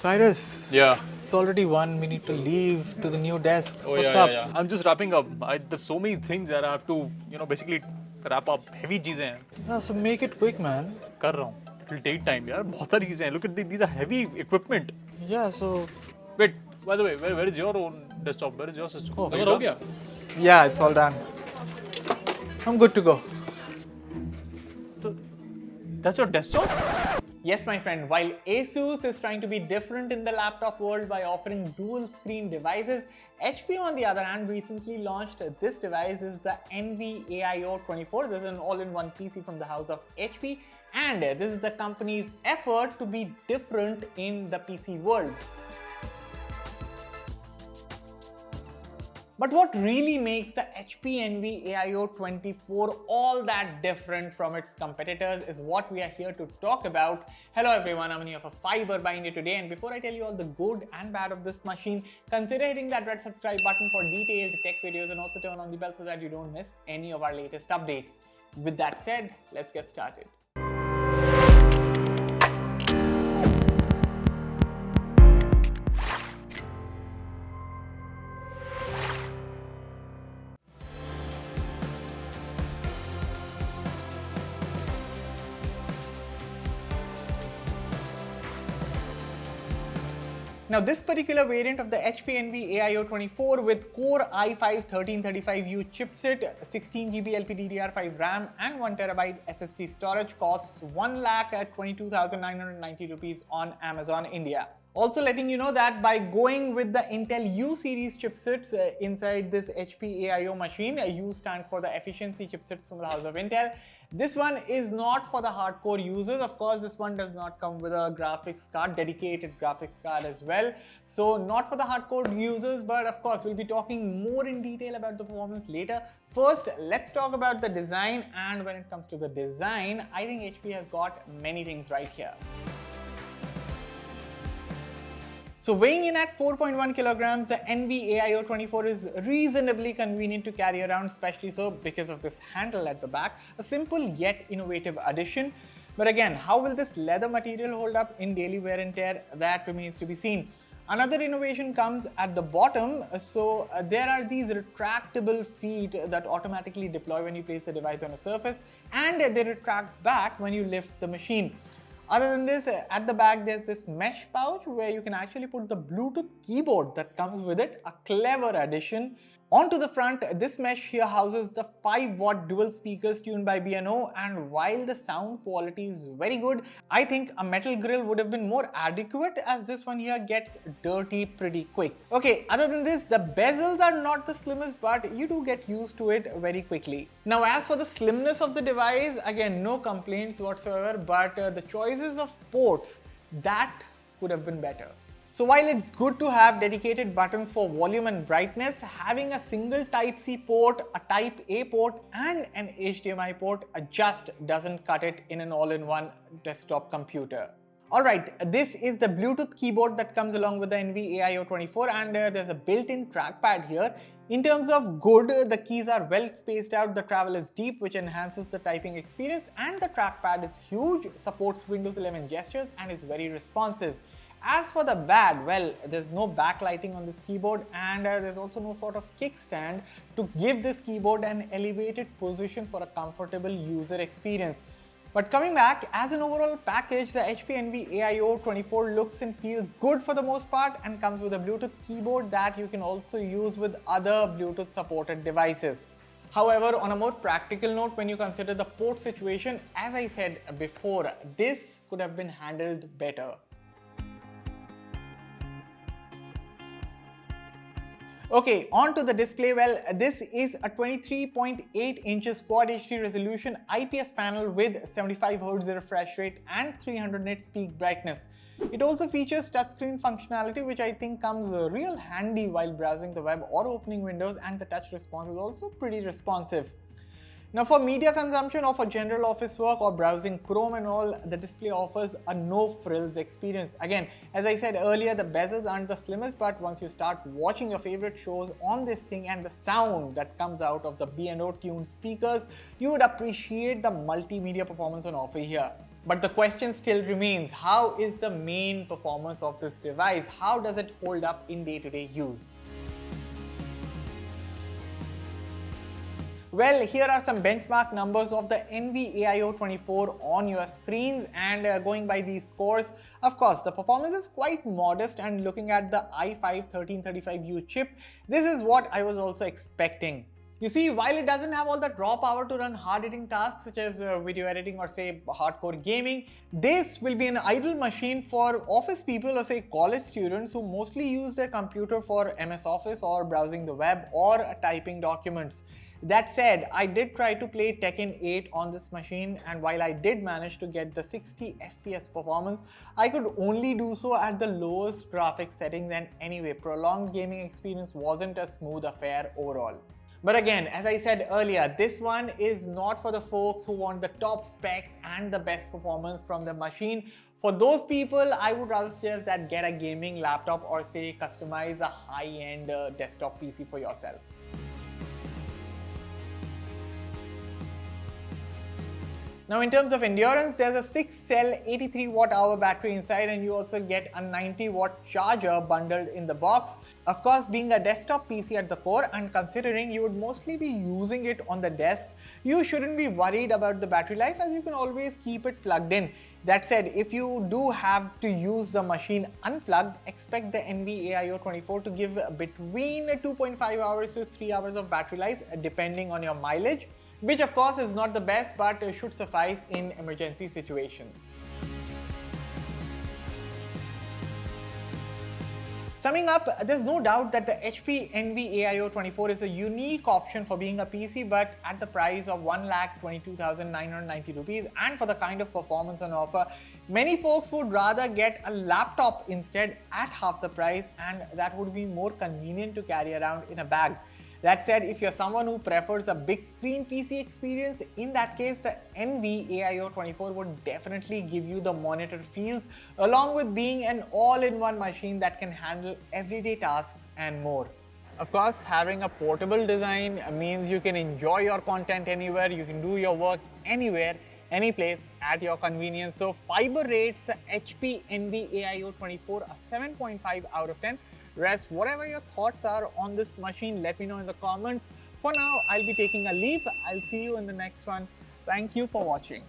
Cyrus. Yeah. It's already 1 minute to leave to the new desk. Oh, What's yeah, up? yeah. I'm just wrapping up. There's so many things that I have to, basically wrap up. Heavy चीजें हैं. Yeah, so make it quick, man. कर रहा हूँ. It will take time, यार. बहुत सारी चीजें हैं. Look at these are heavy equipment. Yeah, so. Wait, by the way, where is your own desktop? Where is your system? Oh, हो गया? Yeah, it's all done. I'm good to go. So, that's your desktop? Yes, my friend, while Asus is trying to be different in the laptop world by offering dual screen devices, HP on the other hand recently launched this device is the Envy AIO 24. This is an all-in-one PC from the house of HP, and this is the company's effort to be different in the PC world. But what really makes the HP Envy AIO 24 all that different from its competitors is what we are here to talk about. Hello everyone, I'm here for Fiiber by India today, and before I tell you all the good and bad of this machine, consider hitting that red subscribe button for detailed tech videos and also turn on the bell so that you don't miss any of our latest updates. With that said, let's get started. Now this particular variant of the HP Envy AIO 24 with Core i5-1335U chipset, 16GB LPDDR5 RAM and 1TB SSD storage costs 1,22,990 rupees on Amazon India. Also letting you know that by going with the Intel U series chipsets inside this HP AIO machine, U stands for the efficiency chipsets from the house of Intel. This one is not for the hardcore users. Of course, this one does not come with a graphics card, dedicated graphics card as well. So not for the hardcore users, but of course, we'll be talking more in detail about the performance later. First, let's talk about the design. And when it comes to the design, I think HP has got many things right here. So weighing in at 4.1 kilograms, the Envy AIO 24 is reasonably convenient to carry around, especially so because of this handle at the back. A simple yet innovative addition. But again, how will this leather material hold up in daily wear and tear? That remains to be seen. Another innovation comes at the bottom. So there are these retractable feet that automatically deploy when you place the device on a surface, and they retract back when you lift the machine. Other than this, at the back there's this mesh pouch where you can actually put the Bluetooth keyboard that comes with it, a clever addition. Onto the front, this mesh here houses the 5-watt dual speakers tuned by B&O, and while the sound quality is very good, I think a metal grill would have been more adequate as this one here gets dirty pretty quick. Okay, other than this, the bezels are not the slimmest, but you do get used to it very quickly. Now as for the slimness of the device, again no complaints whatsoever, but the choices of ports, that could have been better. So while it's good to have dedicated buttons for volume and brightness, having a single Type-C port, a Type-A port and an HDMI port just doesn't cut it in an all-in-one desktop computer. Alright, this is the Bluetooth keyboard that comes along with the Envy AIO 24, and there's a built-in trackpad here. In terms of good, the keys are well spaced out, the travel is deep which enhances the typing experience, and the trackpad is huge, supports Windows 11 gestures and is very responsive. As for the bad, well, there's no backlighting on this keyboard, and there's also no sort of kickstand to give this keyboard an elevated position for a comfortable user experience. But coming back, as an overall package, the HP Envy AIO 24 looks and feels good for the most part and comes with a Bluetooth keyboard that you can also use with other Bluetooth supported devices. However, on a more practical note, when you consider the port situation, as I said before, this could have been handled better. Okay, on to the display. Well, this is a 23.8 inches Quad HD resolution IPS panel with 75Hz refresh rate and 300 nits peak brightness. It also features touchscreen functionality, which I think comes real handy while browsing the web or opening windows, and the touch response is also pretty responsive. Now for media consumption or for general office work or browsing Chrome and all, the display offers a no-frills experience. Again, as I said earlier, the bezels aren't the slimmest, but once you start watching your favorite shows on this thing and the sound that comes out of the B&O tuned speakers, you would appreciate the multimedia performance on offer here. But the question still remains, how is the main performance of this device? How does it hold up in day-to-day use? Well, here are some benchmark numbers of the Envy AIO 24 on your screens, and going by these scores, of course, the performance is quite modest, and looking at the i5 1335U chip, this is what I was also expecting. You see, while it doesn't have all the raw power to run hard-hitting tasks such as video editing or say hardcore gaming, this will be an ideal machine for office people or say college students who mostly use their computer for MS Office or browsing the web or typing documents. That said, I did try to play Tekken 8 on this machine, and while I did manage to get the 60 FPS performance, I could only do so at the lowest graphics settings, and anyway, prolonged gaming experience wasn't a smooth affair overall. But again, as I said earlier, this one is not for the folks who want the top specs and the best performance from the machine. For those people, I would rather suggest that get a gaming laptop or say customize a high-end desktop PC for yourself. Now in terms of endurance, there's a 6-cell 83 watt-hour battery inside, and you also get a 90 watt charger bundled in the box. Of course, being a desktop PC at the core, and considering you would mostly be using it on the desk, you shouldn't be worried about the battery life, as you can always keep it plugged in. That said, if you do have to use the machine unplugged, expect the Envy AIO 24 to give between 2.5 hours to 3 hours of battery life depending on your mileage, which of course is not the best but should suffice in emergency situations. Summing up, there's no doubt that the HP Envy AIO 24 is a unique option for being a PC, but at the price of 1,22,990 rupees and for the kind of performance on offer, many folks would rather get a laptop instead at half the price, and that would be more convenient to carry around in a bag. That said, if you're someone who prefers a big screen PC experience, in that case, the Envy AIO 24 would definitely give you the monitor feels, along with being an all-in-one machine that can handle everyday tasks and more. Of course, having a portable design means you can enjoy your content anywhere, you can do your work anywhere, any place at your convenience. So Fiiber rates the HP Envy AIO 24 a 7.5 out of 10. Rest, whatever your thoughts are on this machine, let me know in the comments. For now, I'll be taking a leave. I'll see you in the next one. Thank you for watching.